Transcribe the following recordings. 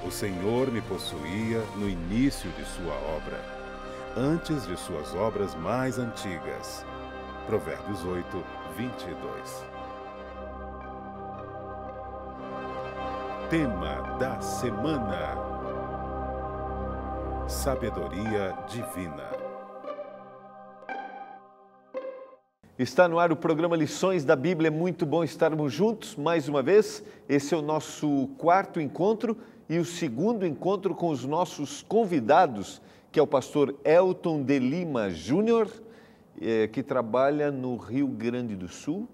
O Senhor me possuía no início de sua obra, antes de suas obras mais antigas. Provérbios 8, 22. Tema da semana: Sabedoria Divina. Está no ar o programa Lições da Bíblia. É muito bom estarmos juntos mais uma vez. Esse é o nosso quarto encontro e o segundo encontro com os nossos convidados, que é o pastor Elton de Lima Júnior, que trabalha no Rio Grande do Sul.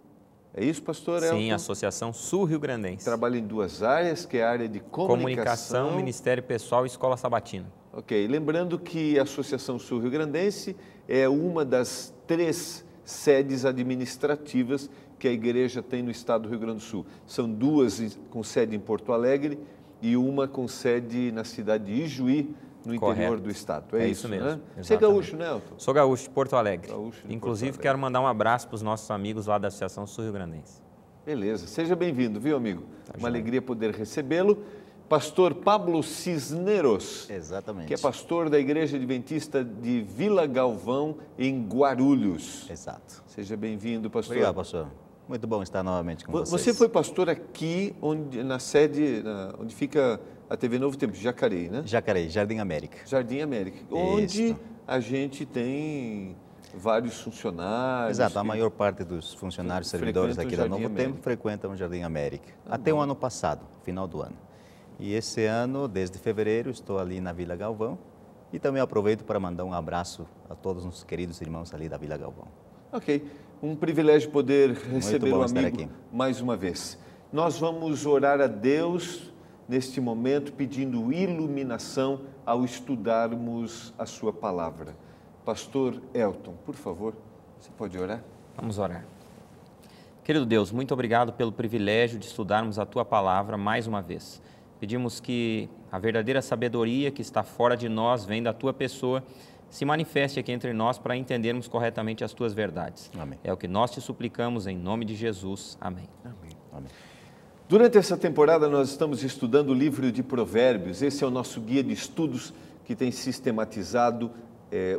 É isso, pastor Elton? Sim, Associação Sul-Rio Grandense. Trabalha em duas áreas, que é a área de comunicação, Ministério Pessoal e Escola Sabatina. Ok, lembrando que a Associação Sul-Rio Grandense é uma das 3 sedes administrativas que a igreja tem no estado do Rio Grande do Sul. São 2 com sede em Porto Alegre e uma com sede na cidade de Ijuí, no interior do estado. É isso mesmo. Né? Você é gaúcho, né, Elton? Sou gaúcho de Porto Alegre. Gaúcho de Inclusive, Porto Alegre. quero mandar um abraço para os nossos amigos lá da Associação Sul-Rio Grandense. Beleza, seja bem-vindo, viu, amigo? Tá Uma joia. alegria poder recebê-lo. Pastor Pablo Cisneros, Exatamente. que é pastor da Igreja Adventista de Vila Galvão, em Guarulhos. Exato. Seja bem-vindo, pastor. Obrigado, pastor. Muito bom estar novamente com vocês. Você foi pastor aqui, na sede, onde fica a TV Novo Tempo, Jacareí, né? Jacareí, Jardim América. Jardim América, onde a gente tem vários funcionários. Exato, a maior parte dos funcionários servidores aqui da Novo Tempo frequentam o Jardim América. Até o ano passado, final do ano. E esse ano, desde fevereiro, estou ali na Vila Galvão e também aproveito para mandar um abraço a todos os queridos irmãos ali da Vila Galvão. Ok, um privilégio poder receber o amigo aqui mais uma vez. Nós vamos orar a Deus neste momento pedindo iluminação ao estudarmos a sua palavra. Pastor Elton, por favor, você pode orar? Vamos orar. Querido Deus, muito obrigado pelo privilégio de estudarmos a Tua palavra mais uma vez. Pedimos que a verdadeira sabedoria que está fora de nós, vem da Tua pessoa, se manifeste aqui entre nós para entendermos corretamente as Tuas verdades. Amém. É o que nós te suplicamos em nome de Jesus. Amém. Amém. Amém. Durante essa temporada nós estamos estudando o livro de Provérbios. Esse é o nosso guia de estudos que tem sistematizado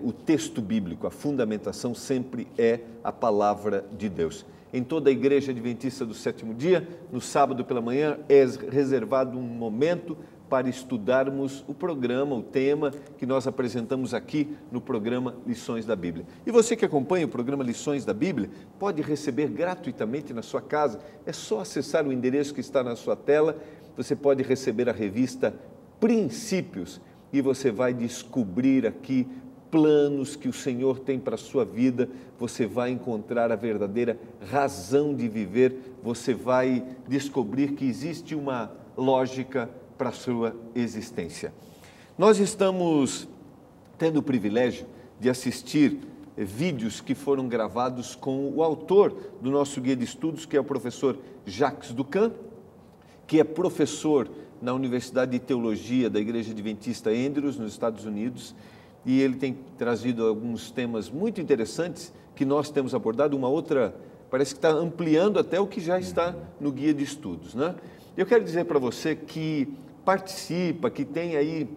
o texto bíblico. A fundamentação sempre é a palavra de Deus. Em toda a Igreja Adventista do Sétimo Dia, no sábado pela manhã, é reservado um momento para estudarmos o programa, o tema que nós apresentamos aqui no programa Lições da Bíblia. E você que acompanha o programa Lições da Bíblia, pode receber gratuitamente na sua casa. É só acessar o endereço que está na sua tela. Você pode receber a revista Princípios e você vai descobrir aqui planos que o Senhor tem para a sua vida. Você vai encontrar a verdadeira razão de viver. Você vai descobrir que existe uma lógica para a sua existência. Nós estamos tendo o privilégio de assistir vídeos que foram gravados com o autor do nosso guia de estudos, que é o professor Jacques Ducan, que é professor na Universidade de Teologia da Igreja Adventista Andrews, nos Estados Unidos, e ele tem trazido alguns temas muito interessantes que nós temos abordado. Uma outra, parece que está ampliando até o que já está no guia de estudos, né? Eu quero dizer para você que participa, que tem aí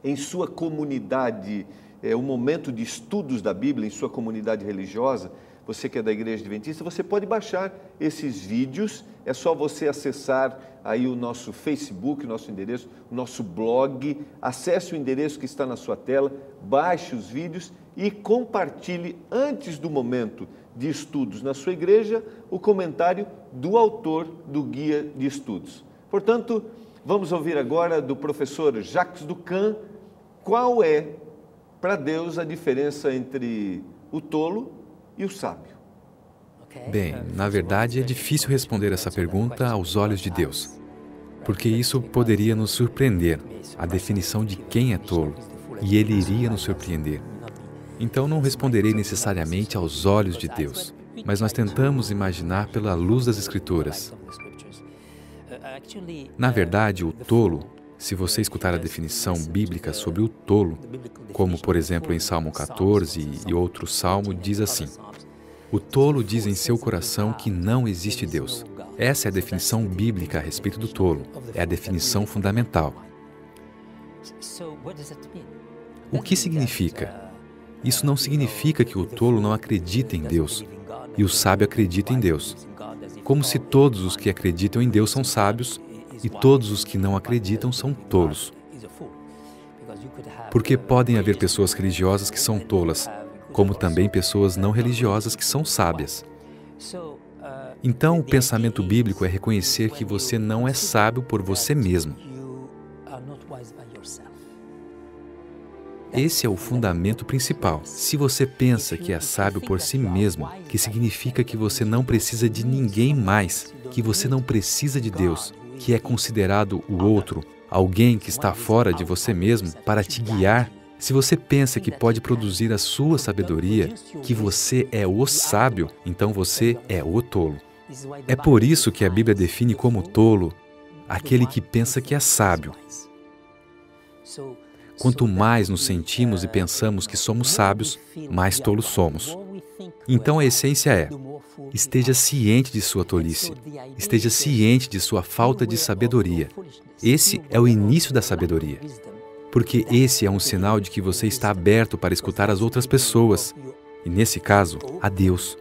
em sua comunidade um momento de estudos da Bíblia, em sua comunidade religiosa. Você que é da Igreja Adventista, você pode baixar esses vídeos. É só você acessar aí o nosso Facebook, o nosso endereço, o nosso blog. Acesse o endereço que está na sua tela, baixe os vídeos e compartilhe antes do momento de estudos na sua igreja o comentário do autor do guia de estudos. Portanto, vamos ouvir agora do professor Jacques Ducan qual é, para Deus, a diferença entre o tolo e o sábio. Bem, na verdade é difícil responder essa pergunta aos olhos de Deus, porque isso poderia nos surpreender, a definição de quem é tolo, e ele iria nos surpreender. Então não responderei necessariamente aos olhos de Deus, mas nós tentamos imaginar pela luz das Escrituras. Na verdade, o tolo, se você escutar a definição bíblica sobre o tolo, como por exemplo em Salmo 14 e outro salmo, diz assim: o tolo diz em seu coração que não existe Deus. Essa é a definição bíblica a respeito do tolo. É a definição fundamental. O que significa? Isso não significa que o tolo não acredita em Deus e o sábio acredita em Deus. Como se todos os que acreditam em Deus são sábios e todos os que não acreditam são tolos. Porque podem haver pessoas religiosas que são tolas, como também pessoas não religiosas que são sábias. Então, o pensamento bíblico é reconhecer que você não é sábio por você mesmo. Esse é o fundamento principal. Se você pensa que é sábio por si mesmo, que significa que você não precisa de ninguém mais, que você não precisa de Deus, que é considerado o outro, alguém que está fora de você mesmo para te guiar, se você pensa que pode produzir a sua sabedoria, que você é o sábio, então você é o tolo. É por isso que a Bíblia define como tolo aquele que pensa que é sábio. Quanto mais nos sentimos e pensamos que somos sábios, mais tolos somos. Então a essência é: esteja ciente de sua tolice, esteja ciente de sua falta de sabedoria. Esse é o início da sabedoria, porque esse é um sinal de que você está aberto para escutar as outras pessoas, e nesse caso, a Deus.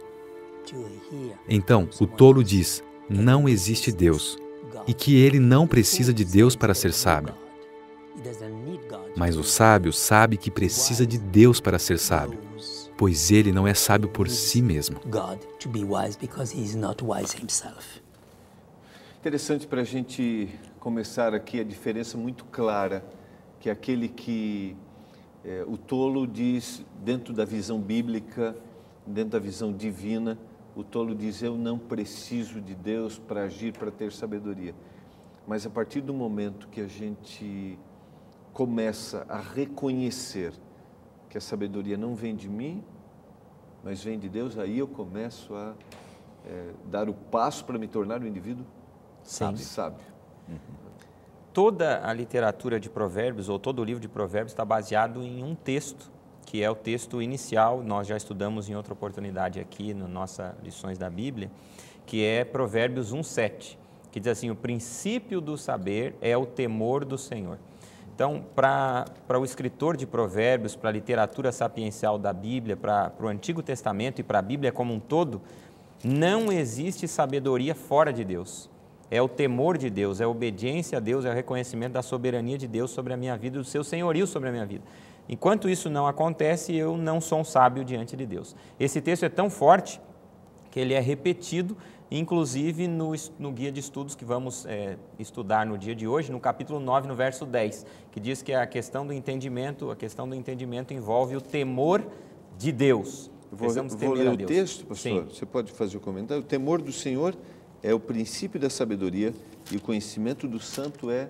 Então, o tolo diz: não existe Deus, e que ele não precisa de Deus para ser sábio. Mas o sábio sabe que precisa de Deus para ser sábio, pois ele não é sábio por si mesmo. Interessante para a gente começar aqui a diferença muito clara, que é aquele que o tolo diz, dentro da visão bíblica, dentro da visão divina, o tolo diz: eu não preciso de Deus para agir, para ter sabedoria. Mas a partir do momento que a gente começa a reconhecer que a sabedoria não vem de mim, mas vem de Deus, aí eu começo a dar o passo para me tornar um indivíduo sábio. Toda a literatura de Provérbios, ou todo o livro de Provérbios, está baseado em um texto, que é o texto inicial, nós já estudamos em outra oportunidade aqui, nas nossas lições da Bíblia, que é Provérbios 1:7, que diz assim: o princípio do saber é o temor do Senhor. Então, para o escritor de Provérbios, para a literatura sapiencial da Bíblia, para o Antigo Testamento e para a Bíblia como um todo, não existe sabedoria fora de Deus. É o temor de Deus, é a obediência a Deus, é o reconhecimento da soberania de Deus sobre a minha vida, do seu senhorio sobre a minha vida. Enquanto isso não acontece, eu não sou um sábio diante de Deus. Esse texto é tão forte que ele é repetido, inclusive no guia de estudos que vamos estudar no dia de hoje, no capítulo 9, no verso 10, que diz que a questão do entendimento envolve o temor de Deus. Vou ler o texto, pastor? Sim. Você pode fazer o comentário? O temor do Senhor é o princípio da sabedoria e o conhecimento do santo é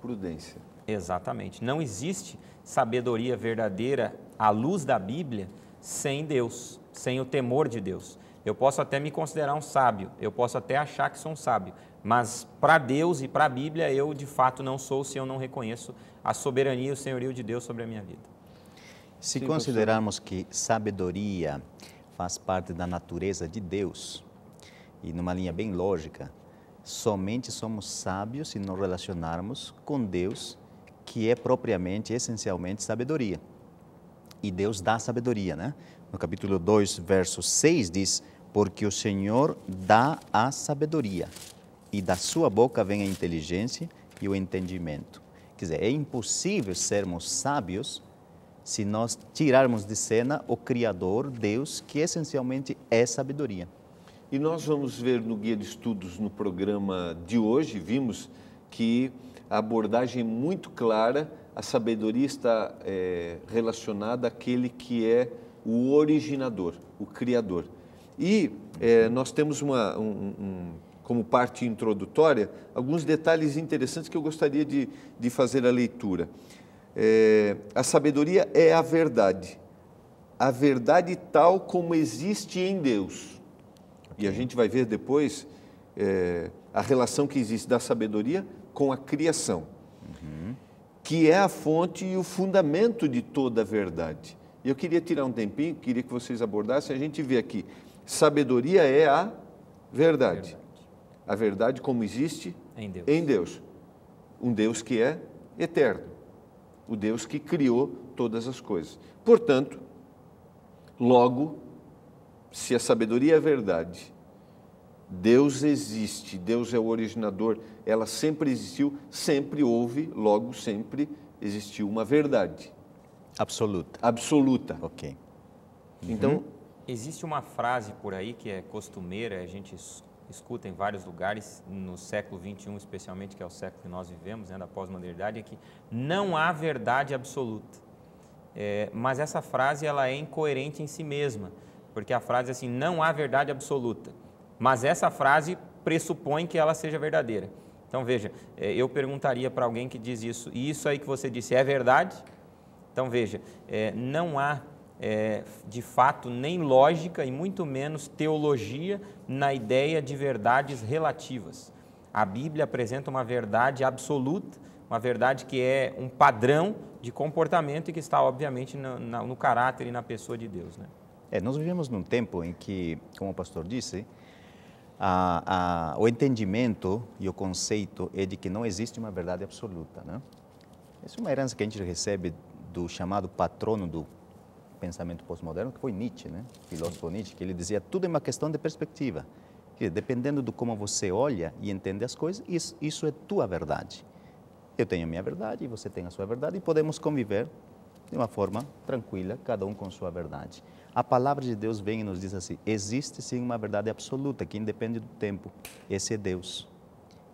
prudência. Exatamente. Não existe sabedoria verdadeira à luz da Bíblia sem Deus, sem o temor de Deus. Eu posso até me considerar um sábio, eu posso até achar que sou um sábio, mas para Deus e para a Bíblia eu de fato não sou, se eu não reconheço a soberania e o senhorio de Deus sobre a minha vida. Se considerarmos que sabedoria faz parte da natureza de Deus, e numa linha bem lógica, somente somos sábios se nos relacionarmos com Deus, que é propriamente, essencialmente, sabedoria. E Deus dá sabedoria, né? No capítulo 2, verso 6 diz: porque o Senhor dá a sabedoria, e da sua boca vem a inteligência e o entendimento. Quer dizer, é impossível sermos sábios se nós tirarmos de cena o Criador, Deus, que essencialmente é sabedoria. E nós vamos ver no guia de estudos, no programa de hoje, vimos que a abordagem é muito clara, a sabedoria está relacionada àquele que é o originador, o Criador. E nós temos como parte introdutória, alguns detalhes interessantes que eu gostaria de fazer a leitura. A sabedoria é a verdade tal como existe em Deus. E a gente vai ver depois a relação que existe da sabedoria com a criação, que é a fonte e o fundamento de toda a verdade. E eu queria tirar um tempinho, queria que vocês abordassem, a gente vê aqui, sabedoria é a verdade. A verdade como existe em Deus. Um Deus que é eterno. o Deus que criou todas as coisas. Portanto, logo, se a sabedoria é verdade, Deus existe, Deus é o originador, ela sempre existiu, sempre houve, logo sempre existiu uma verdade. Absoluta. Absoluta. Ok. Então, existe uma frase por aí que é costumeira, a gente escuta em vários lugares, no século XXI especialmente, que é o século que nós vivemos, né, da pós-modernidade, é que não há verdade absoluta. Mas essa frase ela é incoerente em si mesma, porque a frase é assim, não há verdade absoluta. Mas essa frase pressupõe que ela seja verdadeira. Então, veja, eu perguntaria para alguém que diz isso, e isso aí que você disse é verdade? Então, veja, não há, de fato, nem lógica e muito menos teologia na ideia de verdades relativas. A Bíblia apresenta uma verdade absoluta, uma verdade que é um padrão de comportamento e que está, obviamente, no caráter e na pessoa de Deus, né? Nós vivemos num tempo em que, como o pastor disse, o entendimento e o conceito é de que não existe uma verdade absoluta, né? Essa é uma herança que a gente recebe do chamado patrono do pensamento pós-moderno, que foi Nietzsche, né? O filósofo Nietzsche, que ele dizia tudo é uma questão de perspectiva. Que, dependendo de como você olha e entende as coisas, isso é tua verdade. Eu tenho a minha verdade e você tem a sua verdade e podemos conviver de uma forma tranquila, cada um com sua verdade. A palavra de Deus vem e nos diz assim, existe sim uma verdade absoluta que independe do tempo, esse é Deus.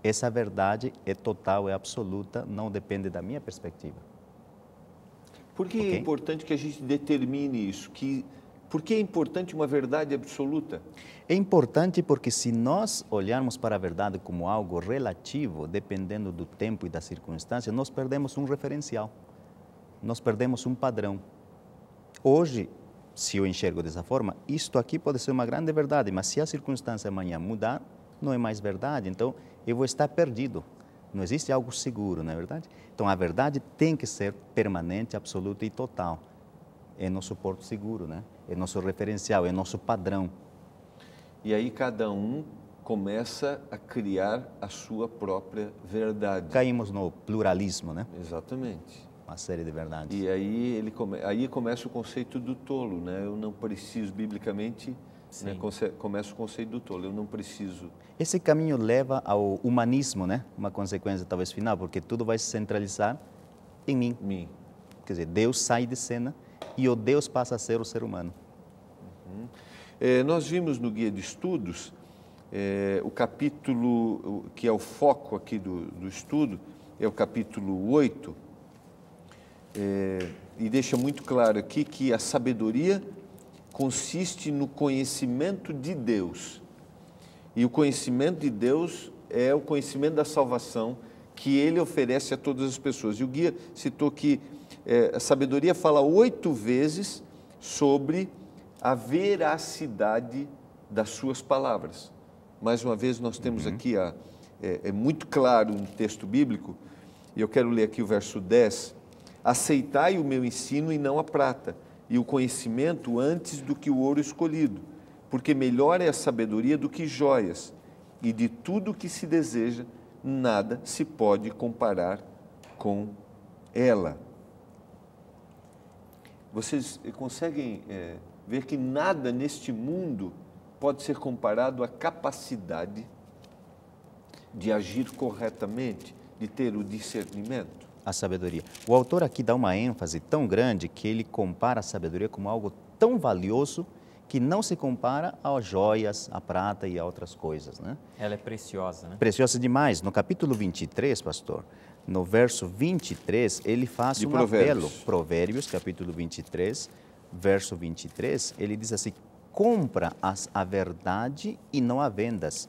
Essa verdade é total, é absoluta, não depende da minha perspectiva. Por que é importante que a gente determine isso? Por que é importante uma verdade absoluta? É importante porque se nós olharmos para a verdade como algo relativo, dependendo do tempo e da circunstância, nós perdemos um referencial, nós perdemos um padrão. Hoje, se eu enxergo dessa forma, isto aqui pode ser uma grande verdade, mas se a circunstância amanhã mudar, não é mais verdade, então eu vou estar perdido. Não existe algo seguro, não é verdade? Então a verdade tem que ser permanente, absoluta e total. É nosso porto seguro, né? É nosso referencial, é nosso padrão. E aí cada um começa a criar a sua própria verdade. Caímos no pluralismo, né? Exatamente. Uma série de verdades. E aí, aí começa o conceito do tolo, né? Eu não preciso, biblicamente, né? Começa o conceito do tolo, eu não preciso. Esse caminho leva ao humanismo, né? Uma consequência talvez final, porque tudo vai se centralizar em mim. Quer dizer, Deus sai de cena e o Deus passa a ser o ser humano. Nós vimos no guia de estudos, o capítulo que é o foco aqui do estudo, é o capítulo 8, e deixa muito claro aqui que a sabedoria consiste no conhecimento de Deus. E o conhecimento de Deus é o conhecimento da salvação que Ele oferece a todas as pessoas. E o guia citou que a sabedoria fala 8 vezes sobre a veracidade das suas palavras. Mais uma vez, nós temos aqui, é muito claro no texto bíblico, e eu quero ler aqui o verso 10, aceitai o meu ensino e não a prata, e o conhecimento antes do que o ouro escolhido, porque melhor é a sabedoria do que joias, e de tudo que se deseja, nada se pode comparar com ela. Vocês conseguem ver que nada neste mundo pode ser comparado à capacidade de agir corretamente, de ter o discernimento? A sabedoria. O autor aqui dá uma ênfase tão grande que ele compara a sabedoria como algo tão valioso que não se compara às joias, à prata e a outras coisas, né? Ela é preciosa, né? Preciosa demais. No capítulo 23, pastor, no verso 23, ele faz um apelo. Provérbios, capítulo 23, verso 23, ele diz assim, compra a verdade e não a vendas.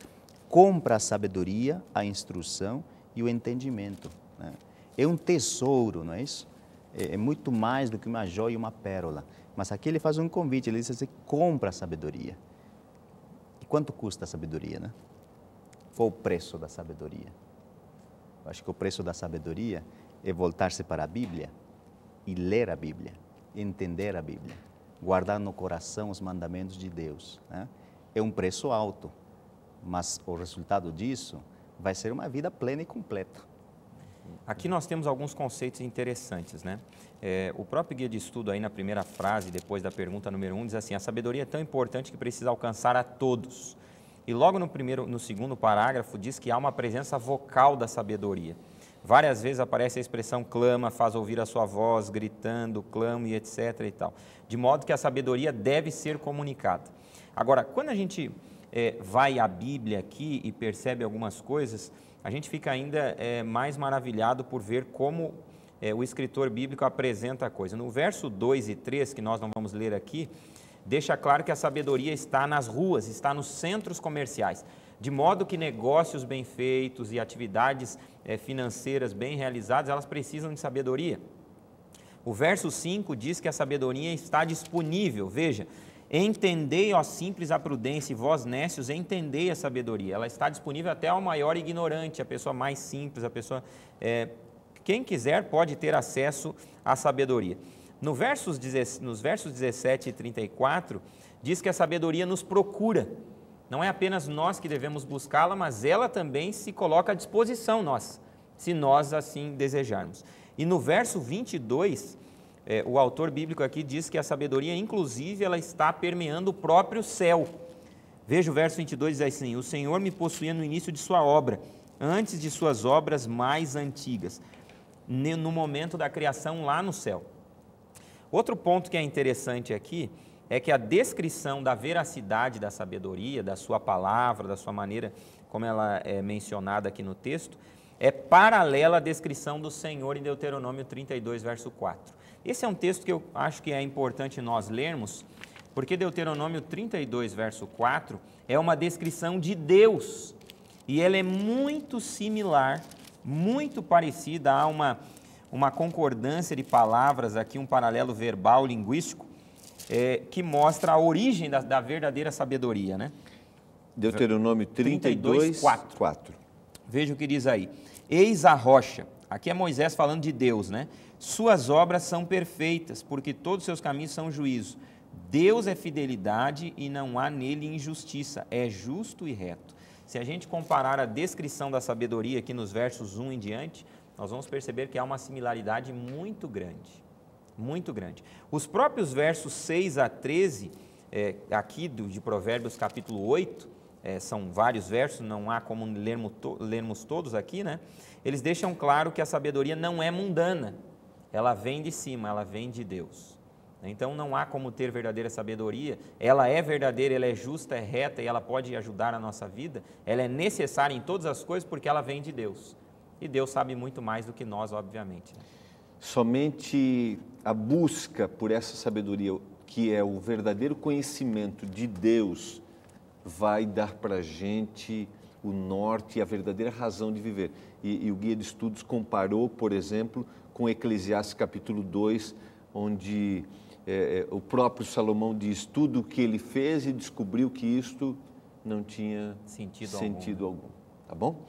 Compra a sabedoria, a instrução e o entendimento, né? É um tesouro, não é isso? É muito mais do que uma joia e uma pérola. Mas aqui ele faz um convite, ele diz assim, compra a sabedoria. E quanto custa a sabedoria, né? Qual o preço da sabedoria? Eu acho que o preço da sabedoria é voltar-se para a Bíblia e ler a Bíblia, entender a Bíblia, guardar no coração os mandamentos de Deus, né? É um preço alto, mas o resultado disso vai ser uma vida plena e completa. Aqui nós temos alguns conceitos interessantes, né? O próprio guia de estudo aí na primeira frase, depois da pergunta número 1, diz assim: a sabedoria é tão importante que precisa alcançar a todos. E logo no segundo parágrafo diz que há uma presença vocal da sabedoria. Várias vezes aparece a expressão clama, faz ouvir a sua voz, gritando, clamo e etc. e tal. De modo que a sabedoria deve ser comunicada. Agora, quando a gente vai à Bíblia aqui e percebe algumas coisas, a gente fica ainda mais maravilhado por ver como o escritor bíblico apresenta a coisa. No verso 2 e 3, que nós não vamos ler aqui, deixa claro que a sabedoria está nas ruas, está nos centros comerciais, de modo que negócios bem feitos e atividades financeiras bem realizadas, elas precisam de sabedoria. O verso 5 diz que a sabedoria está disponível, veja: entendei, ó simples, a prudência, e vós, nécios, entendei a sabedoria. Ela está disponível até ao maior ignorante, a pessoa mais simples, a pessoa... quem quiser pode ter acesso à sabedoria. Nos versos 17 e 34, diz que a sabedoria nos procura. Não é apenas nós que devemos buscá-la, mas ela também se coloca à disposição, se nós assim desejarmos. E no verso 22... o autor bíblico aqui diz que a sabedoria, inclusive, ela está permeando o próprio céu. Veja o verso 22, diz assim: o Senhor me possuía no início de sua obra, antes de suas obras mais antigas, no momento da criação lá no céu. Outro ponto que é interessante aqui é que a descrição da veracidade da sabedoria, da sua palavra, da sua maneira como ela é mencionada aqui no texto, é paralela à descrição do Senhor em Deuteronômio 32, verso 4. Esse é um texto que eu acho que é importante nós lermos, porque Deuteronômio 32, verso 4, é uma descrição de Deus, e ela é muito similar, muito parecida, há uma concordância de palavras aqui, um paralelo verbal, linguístico, que mostra a origem da verdadeira sabedoria, né? Deuteronômio 32, 4. Veja o que diz aí: eis a rocha, aqui é Moisés falando de Deus, né? Suas obras são perfeitas, porque todos os seus caminhos são juízo. Deus é fidelidade e não há nele injustiça, é justo e reto. Se a gente comparar a descrição da sabedoria aqui nos versos 1 em diante, nós vamos perceber que há uma similaridade muito grande, muito grande. Os próprios versos 6 a 13, aqui de Provérbios capítulo 8, são vários versos, não há como lermos todos aqui, né? Eles deixam claro que a sabedoria não é mundana, ela vem de cima, ela vem de Deus. Então não há como ter verdadeira sabedoria, ela é verdadeira, ela é justa, é reta e ela pode ajudar a nossa vida, ela é necessária em todas as coisas porque ela vem de Deus. E Deus sabe muito mais do que nós, obviamente, né? Somente a busca por essa sabedoria, que é o verdadeiro conhecimento de Deus, vai dar para a gente o norte e a verdadeira razão de viver. E o Guia de Estudos comparou, por exemplo, com Eclesiastes capítulo 2, onde o próprio Salomão diz tudo o que ele fez e descobriu que isto não tinha sentido algum. Tá bom?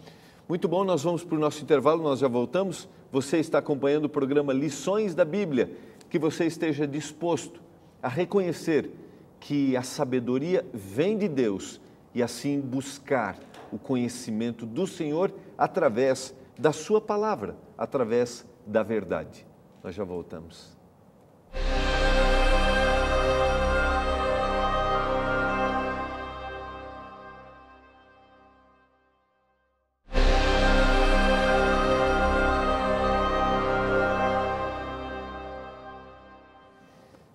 Muito bom, nós vamos para o nosso intervalo, nós já voltamos. Você está acompanhando o programa Lições da Bíblia. Que você esteja disposto a reconhecer que a sabedoria vem de Deus e assim buscar o conhecimento do Senhor através da sua palavra, através da verdade. Nós já voltamos.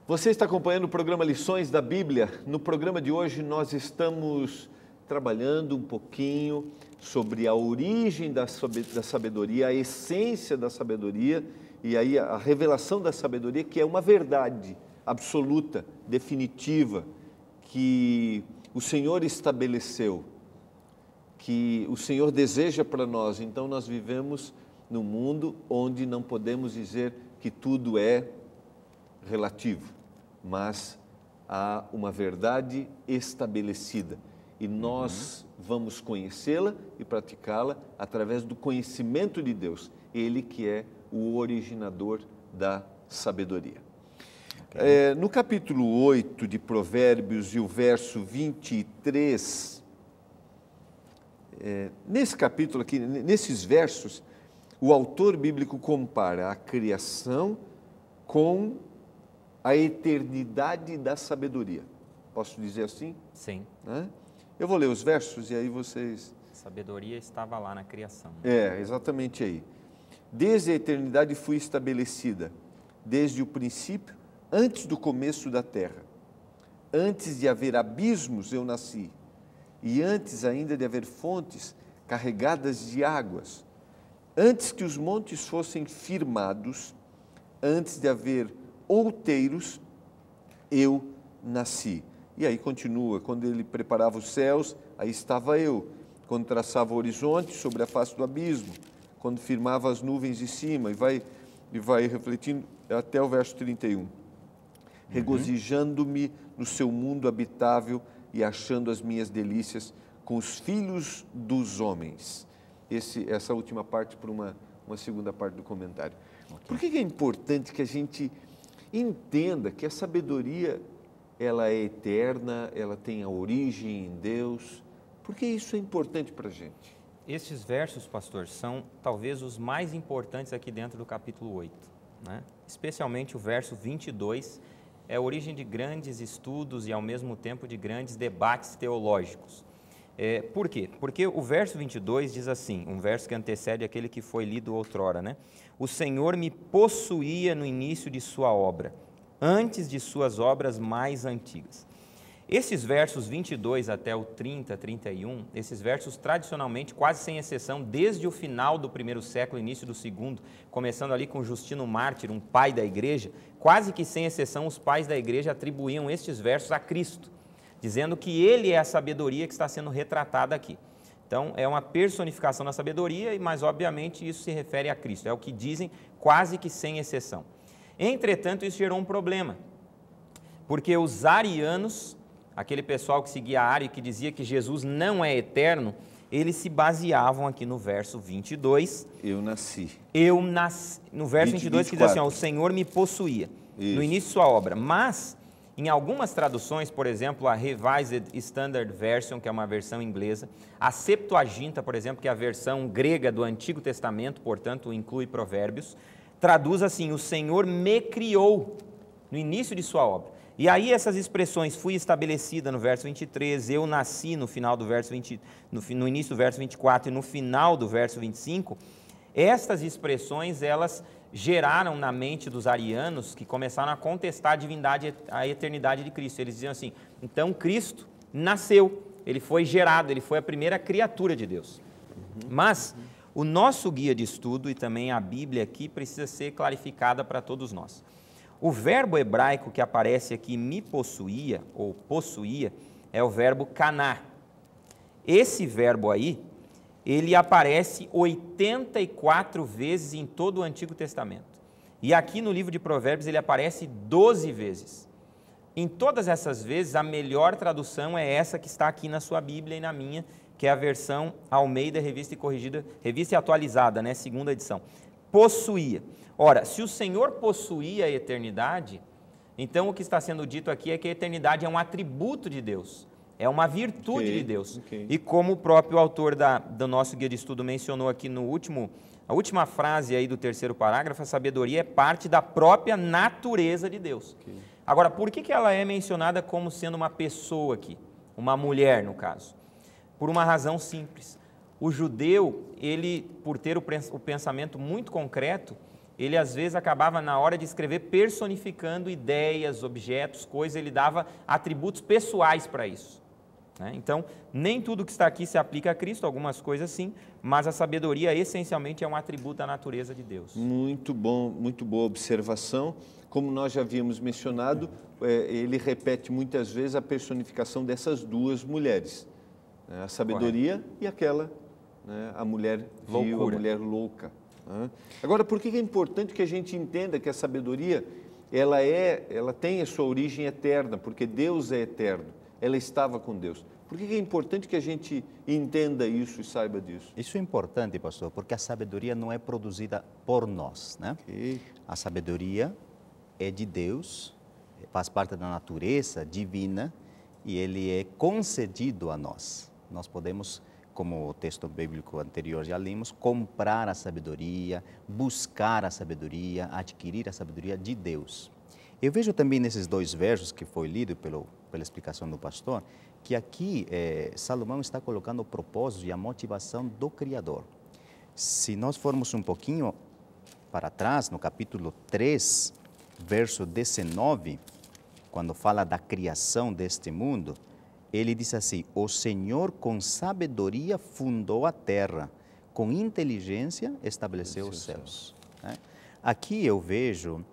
Você está acompanhando o programa Lições da Bíblia. No programa de hoje nós estamos trabalhando um pouquinho sobre a origem da sabedoria, a essência da sabedoria e aí a revelação da sabedoria, que é uma verdade absoluta, definitiva, que o Senhor estabeleceu, que o Senhor deseja para nós. Então nós vivemos num mundo onde não podemos dizer que tudo é relativo, mas há uma verdade estabelecida e nós vamos conhecê-la e praticá-la através do conhecimento de Deus, Ele que é o originador da sabedoria. Okay. No capítulo 8 de Provérbios e o verso 23, nesse capítulo aqui, nesses versos, o autor bíblico compara a criação com a eternidade da sabedoria. Posso dizer assim? Sim. Eu vou ler os versos e aí vocês... A sabedoria estava lá na criação. Exatamente aí. Desde a eternidade fui estabelecida, desde o princípio, antes do começo da terra. Antes de haver abismos eu nasci, e antes ainda de haver fontes carregadas de águas. Antes que os montes fossem firmados, antes de haver outeiros, eu nasci. E aí continua, quando ele preparava os céus, aí estava eu. Quando traçava o horizonte sobre a face do abismo, quando firmava as nuvens de cima, e vai refletindo até o verso 31. Regozijando-me no seu mundo habitável e achando as minhas delícias com os filhos dos homens. Essa última parte para uma segunda parte do comentário. Por que é importante que a gente entenda que a sabedoria ela é eterna, ela tem a origem em Deus? Por que isso é importante para a gente? Estes versos, pastor, são talvez os mais importantes aqui dentro do capítulo 8, né? Especialmente o verso 22, é a origem de grandes estudos e ao mesmo tempo de grandes debates teológicos. Por quê? Porque o verso 22 diz assim, um verso que antecede aquele que foi lido outrora, né? O Senhor me possuía no início de sua obra, antes de suas obras mais antigas. Esses versos 22 até o 30, 31, esses versos tradicionalmente, quase sem exceção, desde o final do primeiro século, início do segundo, começando ali com Justino Mártir, um pai da igreja, quase que sem exceção os pais da igreja atribuíam estes versos a Cristo, dizendo que ele é a sabedoria que está sendo retratada aqui. Então, é uma personificação da sabedoria, mas obviamente isso se refere a Cristo, é o que dizem quase que sem exceção. Entretanto, isso gerou um problema, porque os arianos, aquele pessoal que seguia Ario e que dizia que Jesus não é eterno, eles se baseavam aqui no verso 22. Eu nasci. No verso 22 que diz assim, ó, o Senhor me possuía, no início de sua obra. Mas, em algumas traduções, por exemplo, a Revised Standard Version, que é uma versão inglesa, a Septuaginta, por exemplo, que é a versão grega do Antigo Testamento, portanto, inclui Provérbios, traduz assim, o Senhor me criou no início de sua obra. E aí essas expressões, fui estabelecida no verso 23, eu nasci no final do verso 20, no início do verso 24 e no final do verso 25, estas expressões, elas geraram na mente dos arianos que começaram a contestar a divindade, a eternidade de Cristo. Eles diziam assim, então Cristo nasceu, ele foi gerado, ele foi a primeira criatura de Deus. Mas o nosso guia de estudo e também a Bíblia aqui precisa ser clarificada para todos nós. O verbo hebraico que aparece aqui, me possuía, ou possuía, é o verbo caná. Esse verbo aí, ele aparece 84 vezes em todo o Antigo Testamento. E aqui no livro de Provérbios ele aparece 12 vezes. Em todas essas vezes, a melhor tradução é essa que está aqui na sua Bíblia e na minha, que é a versão Almeida, revista e corrigida, revista e atualizada, né, segunda edição. Possuía. Ora, se o Senhor possuía a eternidade, então o que está sendo dito aqui é que a eternidade é um atributo de Deus, é uma virtude de Deus. E como o próprio autor do nosso guia de estudo mencionou aqui a última frase aí do terceiro parágrafo, a sabedoria é parte da própria natureza de Deus. Agora, por que ela é mencionada como sendo uma pessoa aqui? Uma mulher, no caso. Por uma razão simples. O judeu, ele, por ter o pensamento muito concreto, ele às vezes acabava na hora de escrever personificando ideias, objetos, coisas, ele dava atributos pessoais para isso. Né? Então, nem tudo que está aqui se aplica a Cristo, algumas coisas sim, mas a sabedoria essencialmente é um atributo da natureza de Deus. Muito bom, muito boa observação. Como nós já havíamos mencionado, ele repete muitas vezes a personificação dessas duas mulheres, né? A sabedoria Correto. E aquela, né? A mulher vil, a mulher louca. Agora, por que é importante que a gente entenda que a sabedoria ela tem a sua origem eterna, porque Deus é eterno, ela estava com Deus. Por que é importante que a gente entenda isso e saiba disso? Isso é importante, pastor, porque a sabedoria não é produzida por nós, né? A sabedoria é de Deus, faz parte da natureza divina e ele é concedido a nós. Nós podemos como o texto bíblico anterior já lemos, comprar a sabedoria, buscar a sabedoria, adquirir a sabedoria de Deus. Eu vejo também nesses dois versos que foi lido pela explicação do pastor, que aqui Salomão está colocando o propósito e a motivação do Criador. Se nós formos um pouquinho para trás, no capítulo 3, verso 19, quando fala da criação deste mundo, ele diz assim: o Senhor com sabedoria fundou a terra, com inteligência estabeleceu os céus. Aqui eu vejo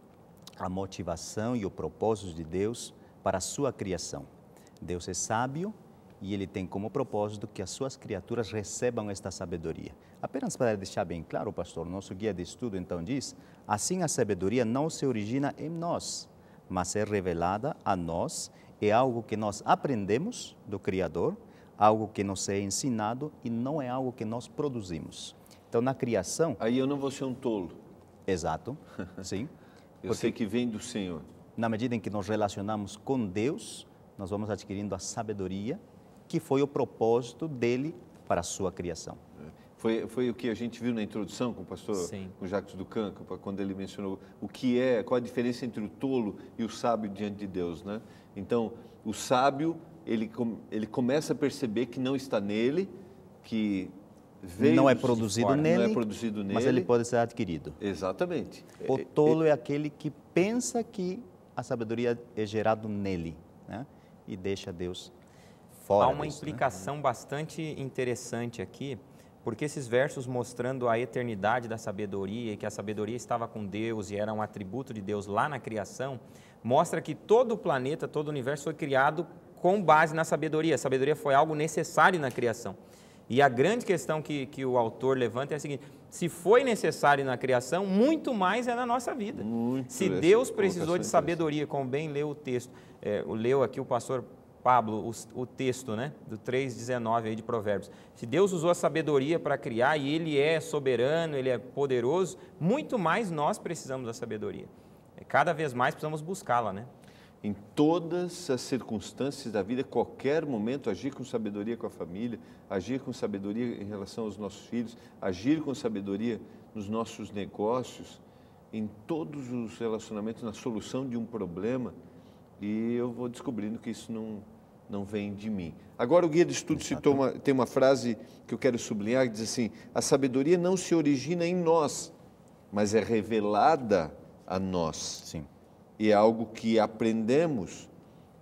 a motivação e o propósito de Deus para a sua criação. Deus é sábio e Ele tem como propósito que as suas criaturas recebam esta sabedoria. Apenas para deixar bem claro, pastor, nosso guia de estudo então diz: assim a sabedoria não se origina em nós, mas é revelada a nós, é algo que nós aprendemos do Criador, algo que nos é ensinado e não é algo que nós produzimos. Então, na criação... Aí eu não vou ser um tolo. Exato, sim. Eu sei que vem do Senhor. Na medida em que nos relacionamos com Deus, nós vamos adquirindo a sabedoria, que foi o propósito dele para a sua criação. Foi o que a gente viu na introdução com o pastor com Jacques Ducan, quando ele mencionou qual a diferença entre o tolo e o sábio diante de Deus, né? Então, o sábio, ele começa a perceber que não está nele, que veio não é produzido nele, mas ele pode ser adquirido. Exatamente. O tolo é aquele que pensa que a sabedoria é gerada nele, né? E deixa Deus fora. Há uma implicação bastante interessante aqui, porque esses versos mostrando a eternidade da sabedoria e que a sabedoria estava com Deus e era um atributo de Deus lá na criação, mostra que todo o planeta, todo o universo foi criado com base na sabedoria. A sabedoria foi algo necessário na criação. E a grande questão que o autor levanta é a seguinte: se foi necessário na criação, muito mais é na nossa vida. Se Deus precisou de sabedoria, como bem leu o texto, leu aqui o pastor Pablo, o texto, né, do 3,19 aí de Provérbios. Se Deus usou a sabedoria para criar e Ele é soberano, Ele é poderoso, muito mais nós precisamos da sabedoria. Cada vez mais precisamos buscá-la, né? Em todas as circunstâncias da vida, qualquer momento, agir com sabedoria com a família, agir com sabedoria em relação aos nossos filhos, agir com sabedoria nos nossos negócios, em todos os relacionamentos, na solução de um problema, e eu vou descobrindo que isso não vem de mim. Agora o guia de estudo tem uma frase que eu quero sublinhar, que diz assim: a sabedoria não se origina em nós, mas é revelada a nós. Sim. E é algo que aprendemos,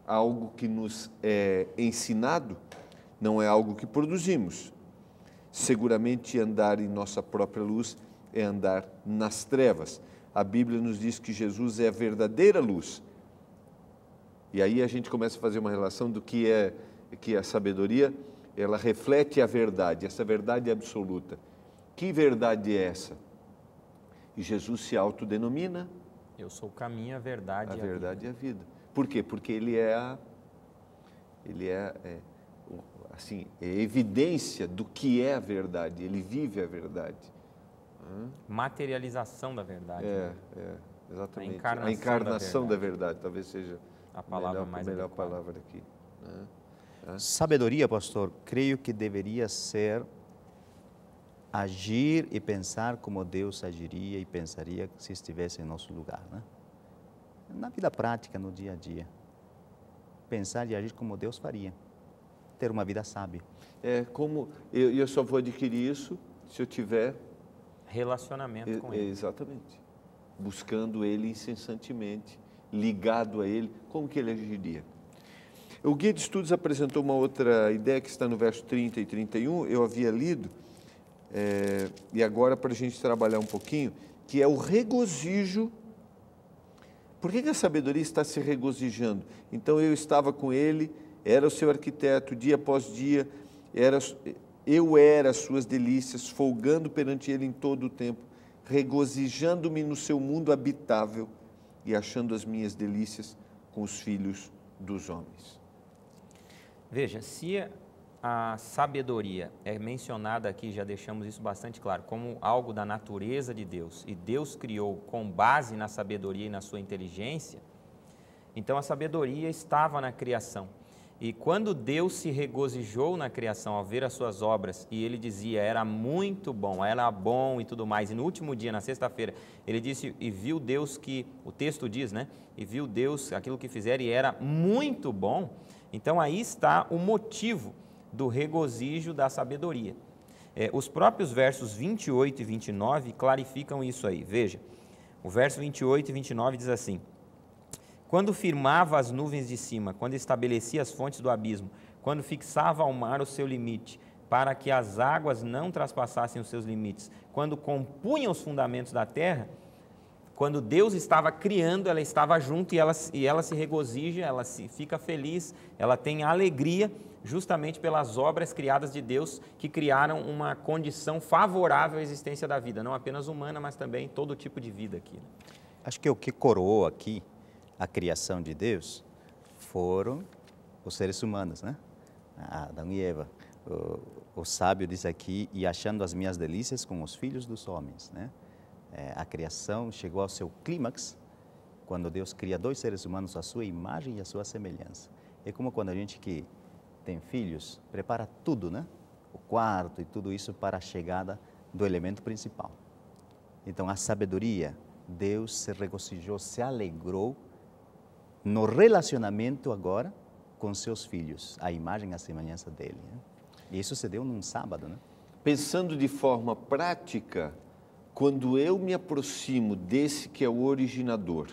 algo que nos é ensinado, não é algo que produzimos. Seguramente andar em nossa própria luz é andar nas trevas. A Bíblia nos diz que Jesus é a verdadeira luz. E aí a gente começa a fazer uma relação do que a sabedoria, ela reflete a verdade, essa verdade absoluta. Que verdade é essa? E Jesus se autodenomina: eu sou o caminho, a verdade e a vida. Por quê? Porque ele é evidência do que é a verdade, ele vive a verdade. Materialização da verdade. Exatamente. A encarnação da verdade, talvez seja a palavra melhor palavra aqui. Sabedoria, pastor, creio que deveria ser agir e pensar como Deus agiria e pensaria se estivesse em nosso lugar, né? Na vida prática, no dia a dia. Pensar e agir como Deus faria. Ter uma vida sábia. Como eu só vou adquirir isso se eu tiver relacionamento com Ele. Exatamente. Buscando Ele incessantemente, ligado a Ele, como que Ele agiria? O Guia de Estudos apresentou uma outra ideia que está no verso 30 e 31, eu havia lido, e agora para a gente trabalhar um pouquinho, que é o regozijo. Por que a sabedoria está se regozijando? Então eu estava com Ele, era o seu arquiteto, dia após dia, eu era as suas delícias, folgando perante Ele em todo o tempo, regozijando-me no seu mundo habitável e achando as minhas delícias com os filhos dos homens. Veja, se a sabedoria é mencionada aqui, já deixamos isso bastante claro, como algo da natureza de Deus, e Deus criou com base na sabedoria e na sua inteligência, então a sabedoria estava na criação. E quando Deus se regozijou na criação ao ver as suas obras, e ele dizia, era muito bom, era bom e tudo mais, e no último dia, na sexta-feira, ele disse, e viu Deus que, o texto diz, né? E viu Deus aquilo que fizeram e era muito bom. Então aí está o motivo do regozijo da sabedoria. Os próprios versos 28 e 29 clarificam isso aí. Veja, o verso 28 e 29 diz assim: quando firmava as nuvens de cima, quando estabelecia as fontes do abismo, quando fixava ao mar o seu limite, para que as águas não traspassassem os seus limites, quando compunha os fundamentos da terra, quando Deus estava criando, ela estava junto e ela se regozija, ela fica feliz, ela tem alegria, justamente pelas obras criadas de Deus, que criaram uma condição favorável à existência da vida, não apenas humana, mas também todo tipo de vida aqui. Acho que o que coroou aqui a criação de Deus foram os seres humanos, né? Adão e Eva. O sábio diz aqui, e achando as minhas delícias com os filhos dos homens, né? A criação chegou ao seu clímax quando Deus cria dois seres humanos à sua imagem e à sua semelhança. É como quando a gente que tem filhos, prepara tudo, né? O quarto e tudo isso para a chegada do elemento principal. Então, a sabedoria, Deus se regozijou, se alegrou no relacionamento agora com seus filhos, a imagem e a semelhança dele. Né? E isso se deu num sábado, né? Pensando de forma prática, quando eu me aproximo desse que é o originador,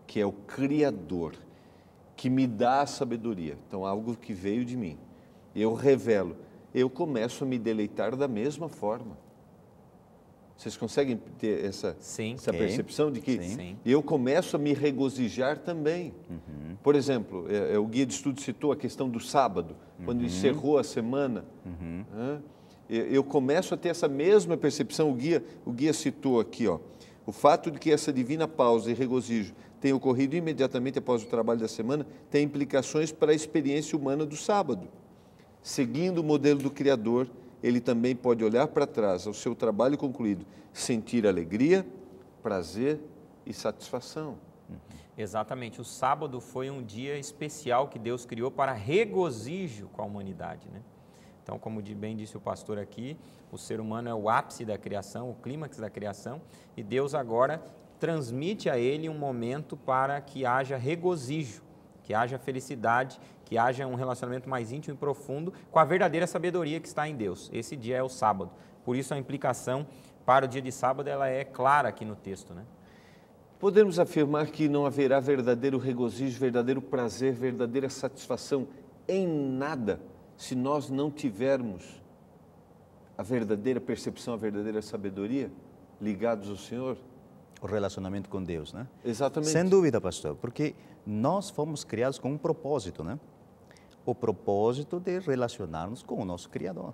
que é o Criador, que me dá a sabedoria, então algo que veio de mim, eu revelo, eu começo a me deleitar da mesma forma. Vocês conseguem ter essa percepção de que eu começo a me regozijar também? Por exemplo, o guia de estudo citou a questão do sábado, quando encerrou a semana. Eu começo a ter essa mesma percepção. O guia citou aqui, ó, o fato de que essa divina pausa e regozijo tenha ocorrido imediatamente após o trabalho da semana tem implicações para a experiência humana do sábado. Seguindo o modelo do Criador, ele também pode olhar para trás ao seu trabalho concluído, sentir alegria, prazer e satisfação. Exatamente. O sábado foi um dia especial que Deus criou para regozijo com a humanidade, né? Então, como bem disse o pastor aqui, o ser humano é o ápice da criação, o clímax da criação, e Deus agora transmite a ele um momento para que haja regozijo, que haja felicidade, que haja um relacionamento mais íntimo e profundo com a verdadeira sabedoria que está em Deus. Esse dia é o sábado. Por isso a implicação para o dia de sábado ela é clara aqui no texto, né? Podemos afirmar que não haverá verdadeiro regozijo, verdadeiro prazer, verdadeira satisfação em nada se nós não tivermos a verdadeira percepção, a verdadeira sabedoria ligados ao Senhor? O relacionamento com Deus, né? Exatamente. Sem dúvida, pastor, porque nós fomos criados com um propósito, né? O propósito de relacionarmos com o nosso Criador.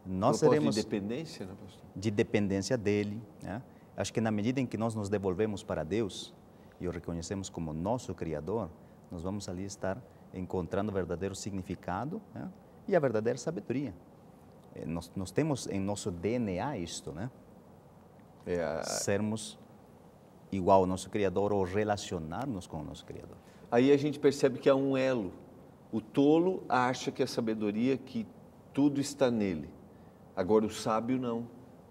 Nós seremos de dependência, né, pastor? De dependência dele, né? Acho que na medida em que nós nos devolvemos para Deus e o reconhecemos como nosso Criador, nós vamos ali estar encontrando o verdadeiro significado, né? E a verdadeira sabedoria. Nós temos em nosso DNA isto, né? Sermos igual ao nosso Criador ou relacionar-nos com o nosso Criador. Aí a gente percebe que há um elo. O tolo acha que a sabedoria, que tudo está nele. Agora o sábio não.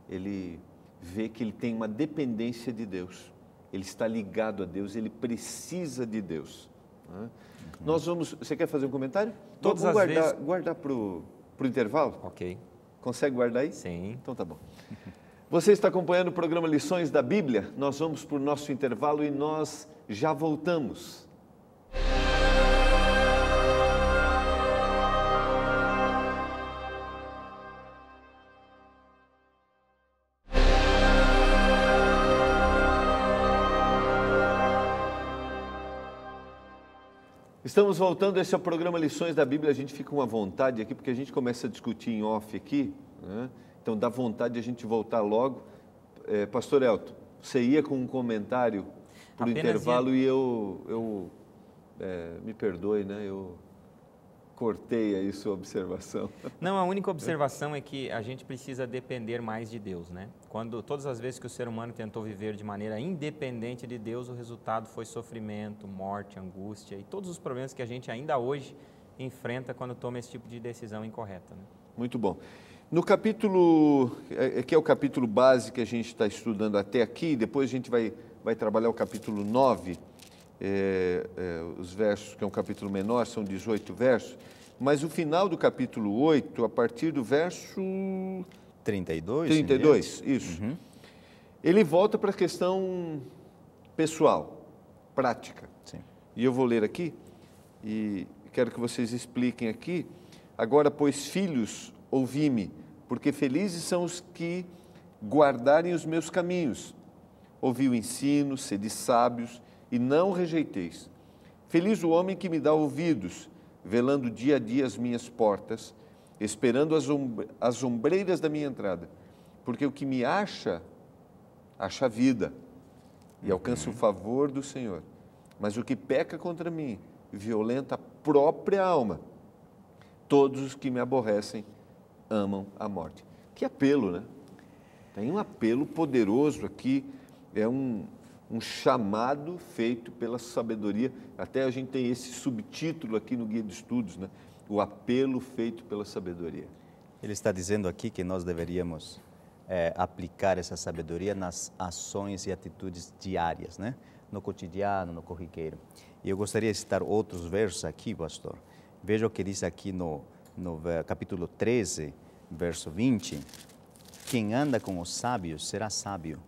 Ele vê que ele tem uma dependência de Deus. Ele está ligado a Deus, ele precisa de Deus. Nós vamos... Você quer fazer um comentário? Todas vamos as vezes... guardar para o intervalo? Ok. Consegue guardar aí? Sim. Então tá bom. Você está acompanhando o programa Lições da Bíblia? Nós vamos para o nosso intervalo e nós já voltamos. Estamos voltando, esse é o programa Lições da Bíblia. A gente fica com uma vontade aqui, porque a gente começa a discutir em off aqui, né? Então dá vontade de a gente voltar logo. Pastor Elton, você ia com um comentário para o intervalo e eu me perdoe, né? Eu cortei aí sua observação. Não, a única observação é que a gente precisa depender mais de Deus, né? Todas as vezes que o ser humano tentou viver de maneira independente de Deus, o resultado foi sofrimento, morte, angústia e todos os problemas que a gente ainda hoje enfrenta quando toma esse tipo de decisão incorreta, né? Muito bom. No capítulo, que é o capítulo base que a gente está estudando até aqui, depois a gente vai trabalhar o capítulo 9, os versos, que é um capítulo menor, são 18 versos, mas o final do capítulo 8, a partir do verso 32, isso. Uhum. Ele volta para a questão pessoal, prática. Sim. E eu vou ler aqui, e quero que vocês expliquem aqui. Agora, pois, filhos, ouvi-me, porque felizes são os que guardarem os meus caminhos. Ouvi o ensino, sede sábios, e não rejeiteis. Feliz o homem que me dá ouvidos, velando dia a dia as minhas portas, esperando as ombreiras da minha entrada. Porque o que me acha vida e alcança o favor do Senhor. Mas o que peca contra mim, violenta a própria alma. Todos os que me aborrecem amam a morte. Que apelo, né? Tem um apelo poderoso aqui, é um chamado feito pela sabedoria. Até a gente tem esse subtítulo aqui no Guia de Estudos, né? O apelo feito pela sabedoria. Ele está dizendo aqui que nós deveríamos aplicar essa sabedoria nas ações e atitudes diárias, né? No cotidiano, no corriqueiro. E eu gostaria de citar outros versos aqui, pastor. Veja o que diz aqui no capítulo 13, verso 20. Quem anda com os sábios será sábio,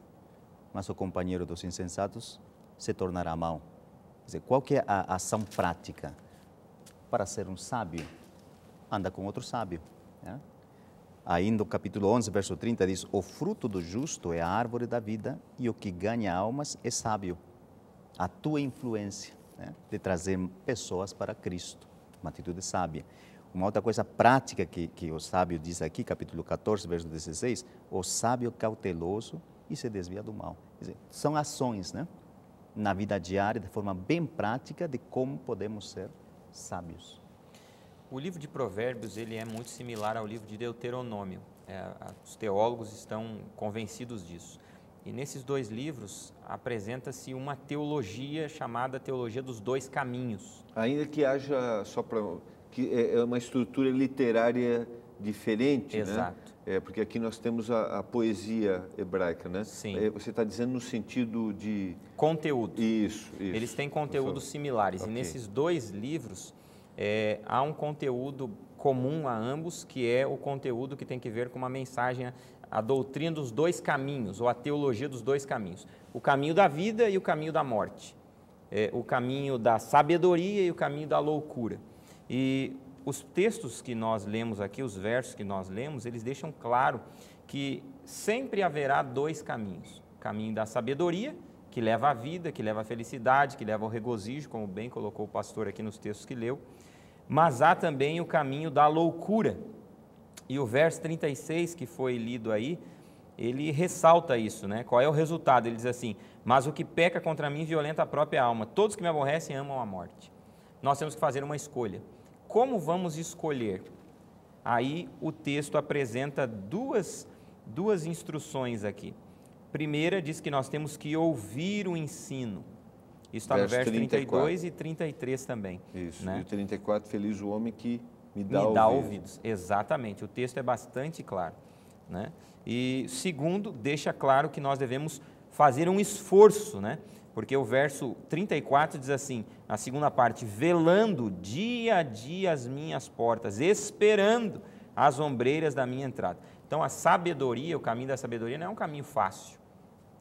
mas o companheiro dos insensatos se tornará mau. Quer dizer, qual que é a ação prática? Para ser um sábio, anda com outro sábio, né? Aí no capítulo 11, verso 30 diz: o fruto do justo é a árvore da vida e o que ganha almas é sábio. A tua influência, né, de trazer pessoas para Cristo, uma atitude sábia. Uma outra coisa prática que o sábio diz aqui, capítulo 14, verso 16, o sábio cauteloso e se desvia do mal. Quer dizer, são ações, né, na vida diária, de forma bem prática, de como podemos ser sábios. O livro de Provérbios ele é muito similar ao livro de Deuteronômio. Os teólogos estão convencidos disso. E nesses dois livros apresenta-se uma teologia chamada teologia dos dois caminhos. Ainda que haja que é uma estrutura literária diferente, exato, né? Porque aqui nós temos a poesia hebraica, né? Sim. Você está dizendo no sentido de conteúdo. Isso. Eles têm conteúdos similares. Okay. E nesses dois livros há um conteúdo comum a ambos, que é o conteúdo que tem que ver com uma mensagem, a doutrina dos dois caminhos, ou a teologia dos dois caminhos. O caminho da vida e o caminho da morte. O caminho da sabedoria e o caminho da loucura. E os textos que nós lemos aqui, os versos que nós lemos, eles deixam claro que sempre haverá dois caminhos. O caminho da sabedoria, que leva à vida, que leva à felicidade, que leva ao regozijo, como bem colocou o pastor aqui nos textos que leu. Mas há também o caminho da loucura. E o verso 36 que foi lido aí, ele ressalta isso, né? Qual é o resultado? Ele diz assim: mas o que peca contra mim violenta a própria alma. Todos que me aborrecem amam a morte. Nós temos que fazer uma escolha. Como vamos escolher? Aí o texto apresenta duas instruções aqui. Primeira diz que nós temos que ouvir o ensino. Isso está no verso 32 e 33 também. Isso, né? E o 34, feliz o homem que me dá ouvidos. Exatamente, o texto é bastante claro, né? E segundo, deixa claro que nós devemos fazer um esforço, né? Porque o verso 34 diz assim, na segunda parte: velando dia a dia as minhas portas, esperando as ombreiras da minha entrada. Então a sabedoria, o caminho da sabedoria não é um caminho fácil.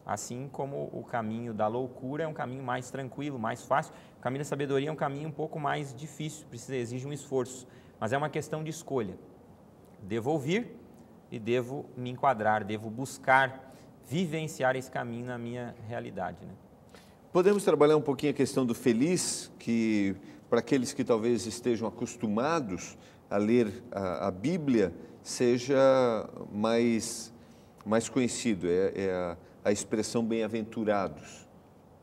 Assim como o caminho da loucura é um caminho mais tranquilo, mais fácil, o caminho da sabedoria é um caminho um pouco mais difícil, exige um esforço, mas é uma questão de escolha. Devo ouvir e devo me enquadrar, devo buscar vivenciar esse caminho na minha realidade, né? Podemos trabalhar um pouquinho a questão do feliz, que para aqueles que talvez estejam acostumados a ler a Bíblia, seja mais conhecido, a expressão bem-aventurados.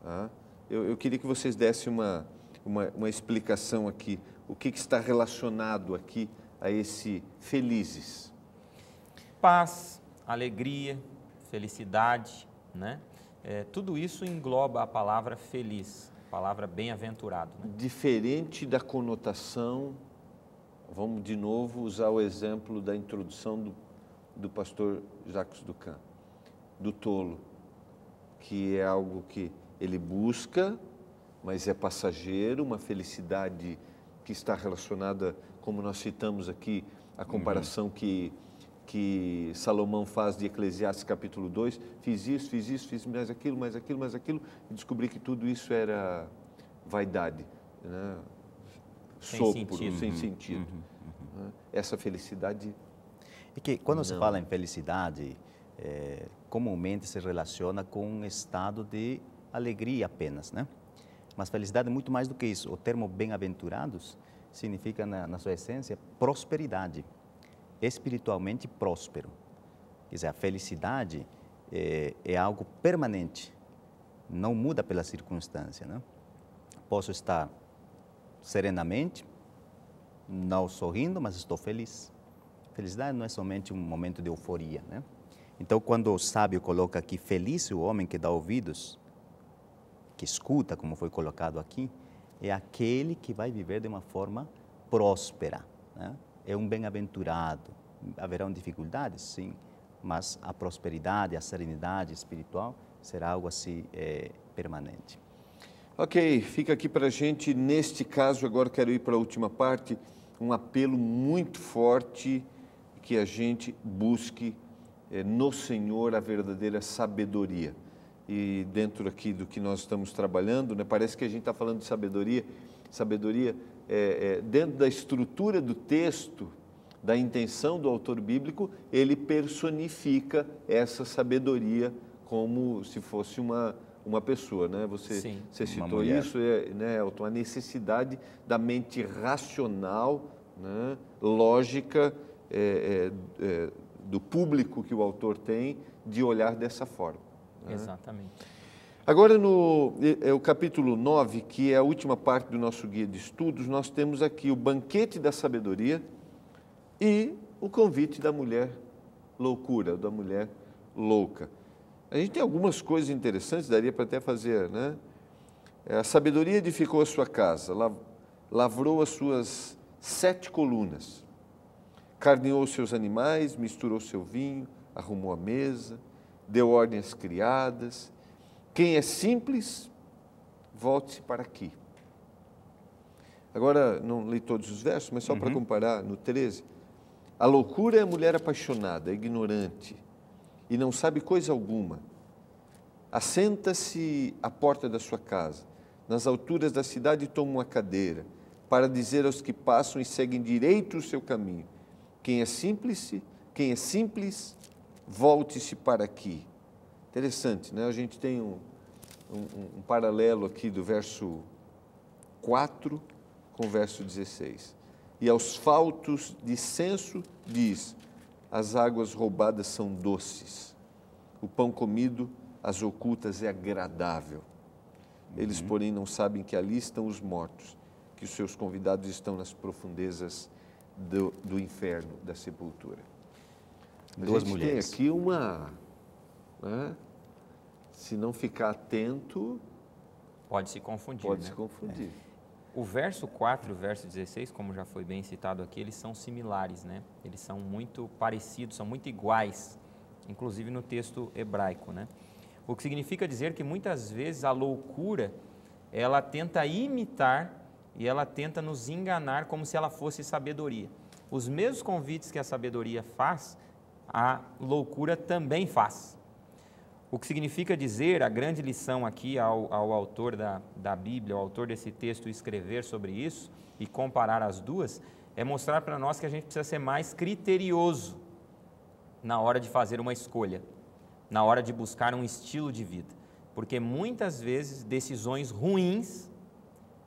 Tá? Eu queria que vocês dessem uma explicação aqui, o que está relacionado aqui a esse felizes. Paz, alegria, felicidade, né? Tudo isso engloba a palavra feliz, a palavra bem-aventurado. Né? Diferente da conotação Vamos de novo usar o exemplo da introdução do pastor Jacques Ducan, do tolo, que é algo que ele busca, mas é passageiro, uma felicidade que está relacionada, como nós citamos aqui, a comparação que Salomão faz de Eclesiastes capítulo 2, fiz isso, fiz mais aquilo, e descobri que tudo isso era vaidade, né? Sopro, sem sentido. Essa felicidade... É que quando se fala em felicidade, comumente se relaciona com um estado de alegria apenas, né? Mas felicidade é muito mais do que isso. O termo bem-aventurados significa, na sua essência, prosperidade, espiritualmente próspero. Quer dizer, a felicidade é algo permanente, não muda pela circunstância, né? Posso estar serenamente, não sorrindo, mas estou feliz. Felicidade não é somente um momento de euforia, né? Então, quando o sábio coloca aqui, feliz o homem que dá ouvidos, que escuta, como foi colocado aqui, é aquele que vai viver de uma forma próspera, né? É um bem-aventurado. Haverão dificuldades, sim, mas a prosperidade, a serenidade espiritual será algo assim permanente. Ok, fica aqui para a gente, neste caso, agora quero ir para a última parte, um apelo muito forte que a gente busque no Senhor a verdadeira sabedoria. E dentro aqui do que nós estamos trabalhando, né, parece que a gente está falando de sabedoria, dentro da estrutura do texto, da intenção do autor bíblico, ele personifica essa sabedoria como se fosse uma pessoa, né? Você citou isso, né, Elton? A necessidade da mente racional, né, lógica do público que o autor tem de olhar dessa forma. Né? Exatamente. Agora, no capítulo 9, que é a última parte do nosso guia de estudos, nós temos aqui o banquete da sabedoria e o convite da mulher loucura, da mulher louca. A gente tem algumas coisas interessantes, daria para até fazer, né? A sabedoria edificou a sua casa, lavrou as suas 7 colunas, carneou os seus animais, misturou seu vinho, arrumou a mesa, deu ordem às criadas. Quem é simples, volte-se para aqui. Agora, não li todos os versos, mas só para comparar, no 13, a loucura é a mulher apaixonada, ignorante, e não sabe coisa alguma. Assenta-se à porta da sua casa, nas alturas da cidade toma uma cadeira, para dizer aos que passam e seguem direito o seu caminho. Quem é simples, volte-se para aqui. Interessante, né? A gente tem um paralelo aqui do verso 4 com o verso 16. E aos faltos de senso diz, as águas roubadas são doces, o pão comido às ocultas é agradável. Eles, porém, não sabem que ali estão os mortos, que os seus convidados estão nas profundezas do inferno, da sepultura. Duas mulheres. Tem aqui uma... Né? Se não ficar atento... Pode se confundir. Pode se confundir. O verso 4 e o verso 16, como já foi bem citado aqui, eles são similares, né? Eles são muito parecidos, são muito iguais, inclusive no texto hebraico, né? O que significa dizer que muitas vezes a loucura, ela tenta imitar e ela tenta nos enganar como se ela fosse sabedoria. Os mesmos convites que a sabedoria faz, a loucura também faz. O que significa dizer, a grande lição aqui ao autor da Bíblia, ao autor desse texto escrever sobre isso e comparar as duas, é mostrar para nós que a gente precisa ser mais criterioso na hora de fazer uma escolha, na hora de buscar um estilo de vida. Porque muitas vezes decisões ruins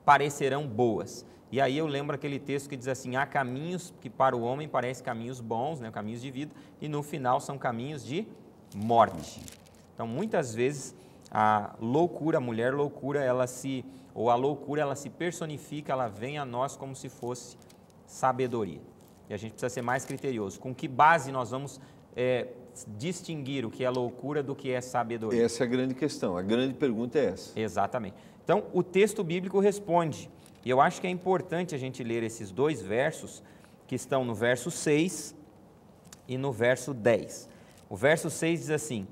parecerão boas. E aí eu lembro aquele texto que diz assim, há caminhos que para o homem parecem caminhos bons, né, caminhos de vida, e no final são caminhos de morte. Então, muitas vezes, a loucura, a mulher loucura, a loucura, ela se personifica, ela vem a nós como se fosse sabedoria. E a gente precisa ser mais criterioso. Com que base nós vamos distinguir o que é loucura do que é sabedoria? Essa é a grande questão, a grande pergunta é essa. Exatamente. Então, o texto bíblico responde. E eu acho que é importante a gente ler esses 2 versos que estão no verso 6 e no verso 10. O verso 6 diz assim: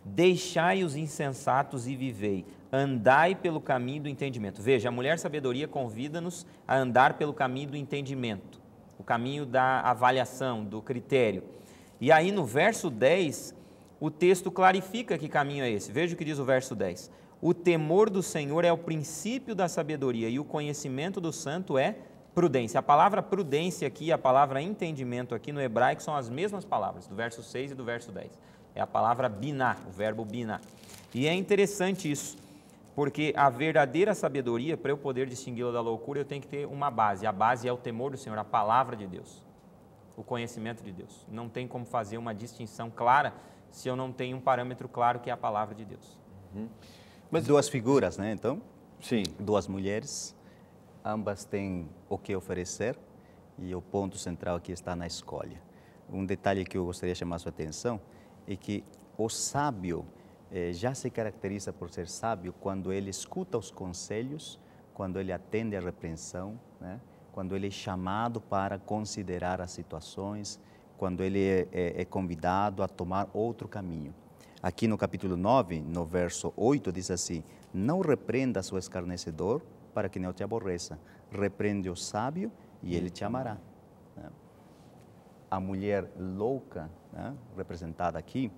deixai os insensatos e vivei, andai pelo caminho do entendimento. Veja, a mulher sabedoria convida-nos a andar pelo caminho do entendimento, o caminho da avaliação, do critério. E aí no verso 10, o texto clarifica que caminho é esse. Veja o que diz o verso 10. O temor do Senhor é o princípio da sabedoria e o conhecimento do santo é prudência. A palavra prudência aqui e a palavra entendimento aqui no hebraico são as mesmas palavras, do verso 6 e do verso 10. É a palavra biná, o verbo biná. E é interessante isso, porque a verdadeira sabedoria, para eu poder distingui-la da loucura, eu tenho que ter uma base. A base é o temor do Senhor, a palavra de Deus, o conhecimento de Deus. Não tem como fazer uma distinção clara se eu não tenho um parâmetro claro que é a palavra de Deus. Mas duas figuras, né? Então, sim, duas mulheres, ambas têm o que oferecer e o ponto central aqui está na escolha. Um detalhe que eu gostaria de chamar a sua atenção é que o sábio já se caracteriza por ser sábio quando ele escuta os conselhos, quando ele atende à repreensão, né? Quando ele é chamado para considerar as situações, quando ele é convidado a tomar outro caminho. Aqui no capítulo 9, no verso 8, diz assim: não repreenda o escarnecedor, para que não te aborreça. Repreende o sábio e ele te amará. A mulher louca, né, representada aqui,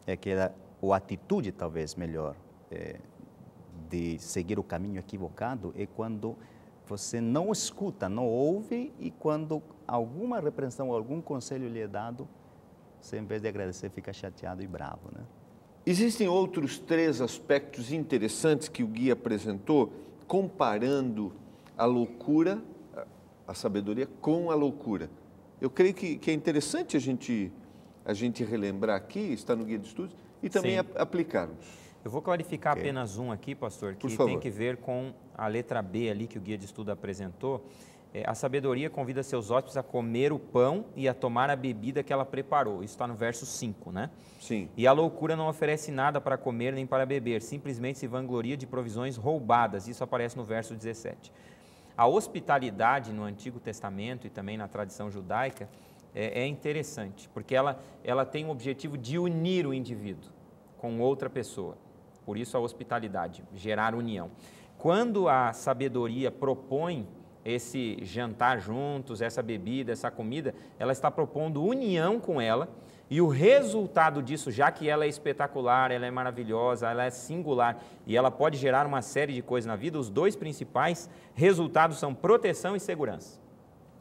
é aquela, ou atitude talvez melhor, de seguir o caminho equivocado, é quando você não escuta, não ouve, e quando alguma repreensão ou algum conselho lhe é dado, você, em vez de agradecer, fica chateado e bravo, né? Existem outros 3 aspectos interessantes que o guia apresentou, comparando a loucura, a sabedoria, com a loucura. Eu creio que é interessante a gente relembrar aqui, está no guia de estudos, e também aplicarmos. Eu vou clarificar apenas um aqui, pastor, que tem que ver com a letra B ali que o guia de estudo apresentou. A sabedoria convida seus hóspedes a comer o pão e a tomar a bebida que ela preparou. Isso está no verso 5, né? Sim. E a loucura não oferece nada para comer nem para beber, simplesmente se vangloria de provisões roubadas. Isso aparece no verso 17. A hospitalidade no Antigo Testamento e também na tradição judaica é interessante, porque ela tem o objetivo de unir o indivíduo com outra pessoa. Por isso a hospitalidade, gerar união. Quando a sabedoria propõe esse jantar juntos, essa bebida, essa comida, ela está propondo união com ela, e o resultado disso, já que ela é espetacular, ela é maravilhosa, ela é singular e ela pode gerar uma série de coisas na vida, os 2 principais resultados são proteção e segurança.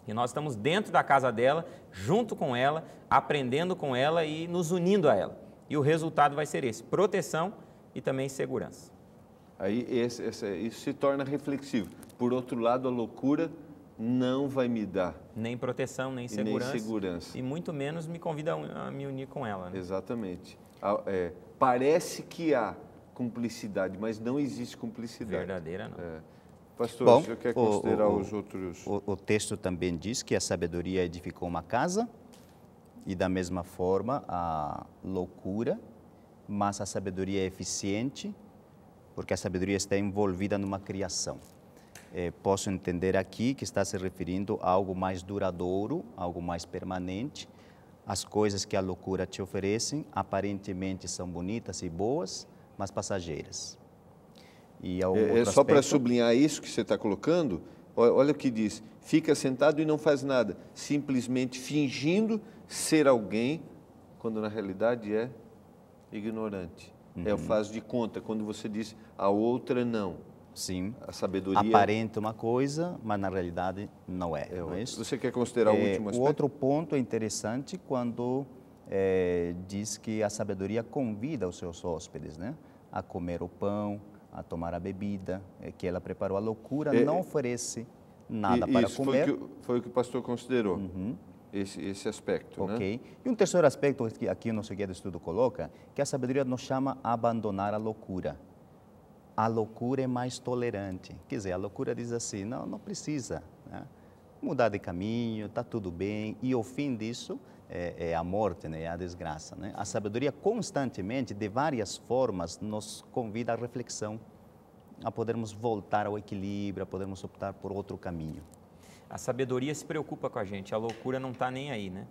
E nós estamos dentro da casa dela, junto com ela, aprendendo com ela e nos unindo a ela. E o resultado vai ser esse, proteção e também segurança. Aí isso se torna reflexivo. Por outro lado, a loucura não vai me dar nem proteção, nem segurança. Nem segurança. E muito menos me convida a me unir com ela. Né? Exatamente. Parece que há cumplicidade, mas não existe cumplicidade. Verdadeira não. Pastor, o senhor quer considerar os outros? O texto também diz que a sabedoria edificou uma casa e da mesma forma a loucura, mas a sabedoria é eficiente porque a sabedoria está envolvida numa criação. Posso entender aqui que está se referindo a algo mais duradouro, algo mais permanente. As coisas que a loucura te oferecem aparentemente são bonitas e boas, mas passageiras. E só para sublinhar isso que você está colocando, olha o que diz: fica sentado e não faz nada, simplesmente fingindo ser alguém, quando na realidade é ignorante. É o faz de conta, quando você diz a outra não. Sim, a sabedoria aparenta uma coisa, mas na realidade não é. Não é isso? Você quer considerar o último aspecto? O outro ponto é interessante quando diz que a sabedoria convida os seus hóspedes, né, a comer o pão, a tomar a bebida, que ela preparou. A loucura não oferece nada para comer. Foi o que o pastor considerou, esse aspecto. Ok. Né? E um terceiro aspecto que aqui o nosso guia de estudo coloca, que a sabedoria nos chama a abandonar a loucura. A loucura é mais tolerante. Quer dizer, a loucura diz assim, não precisa, né, mudar de caminho, está tudo bem. E o fim disso é a morte, né, é a desgraça. Né? A sabedoria constantemente, de várias formas, nos convida à reflexão, a podermos voltar ao equilíbrio, a podermos optar por outro caminho. A sabedoria se preocupa com a gente, a loucura não está nem aí, né?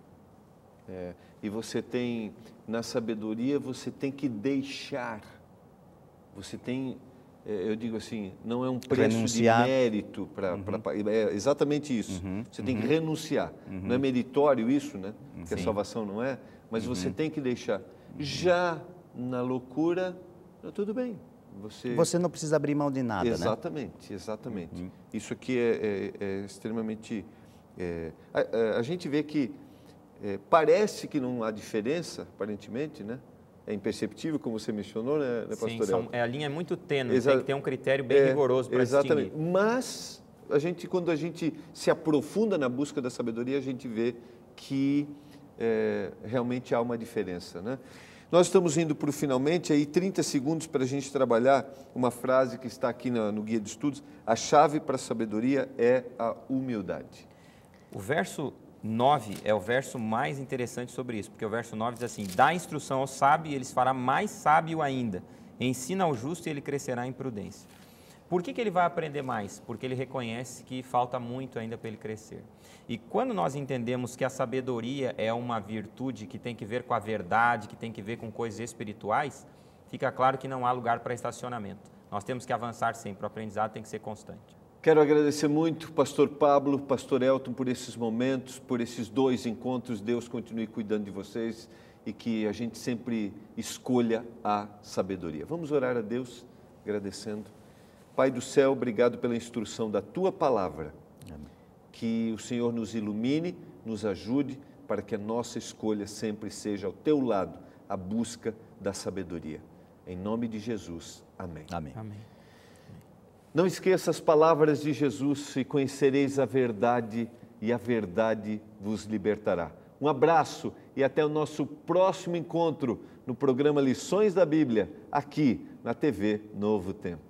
E você tem, na sabedoria, você tem que deixar, você tem, eu digo assim, não é um preço renunciar. De mérito para é exatamente isso. Você tem que renunciar. Não é meritório isso, né? Que a salvação não é, mas você tem que deixar. Já na loucura, tudo bem. Você não precisa abrir mão de nada, exatamente, né? Exatamente. Isso aqui é extremamente... a gente vê que parece que não há diferença, aparentemente, né? É imperceptível, como você mencionou, né, pastor? Sim, a linha é muito tênue, tem que ter um critério bem rigoroso para distinguir. Mas, quando a gente se aprofunda na busca da sabedoria, a gente vê que realmente há uma diferença, né? Nós estamos indo para o finalmente, aí 30 segundos para a gente trabalhar uma frase que está aqui no guia de estudos. A chave para a sabedoria é a humildade. O verso 9 é o verso mais interessante sobre isso, porque o verso 9 diz assim: dá instrução ao sábio e ele se fará mais sábio ainda. Ensina ao justo e ele crescerá em prudência. Por que ele vai aprender mais? Porque ele reconhece que falta muito ainda para ele crescer. E quando nós entendemos que a sabedoria é uma virtude que tem que ver com a verdade, que tem que ver com coisas espirituais, fica claro que não há lugar para estacionamento. Nós temos que avançar sempre, o aprendizado tem que ser constante. Quero agradecer muito, pastor Pablo, pastor Elton, por esses momentos, por esses 2 encontros. Deus continue cuidando de vocês e que a gente sempre escolha a sabedoria. Vamos orar a Deus, agradecendo. Pai do céu, obrigado pela instrução da Tua palavra. Amém. Que o Senhor nos ilumine, nos ajude, para que a nossa escolha sempre seja ao Teu lado, a busca da sabedoria. Em nome de Jesus. Amém. Amém. Amém. Não esqueça as palavras de Jesus: e conhecereis a verdade, e a verdade vos libertará. Um abraço e até o nosso próximo encontro no programa Lições da Bíblia, aqui na TV Novo Tempo.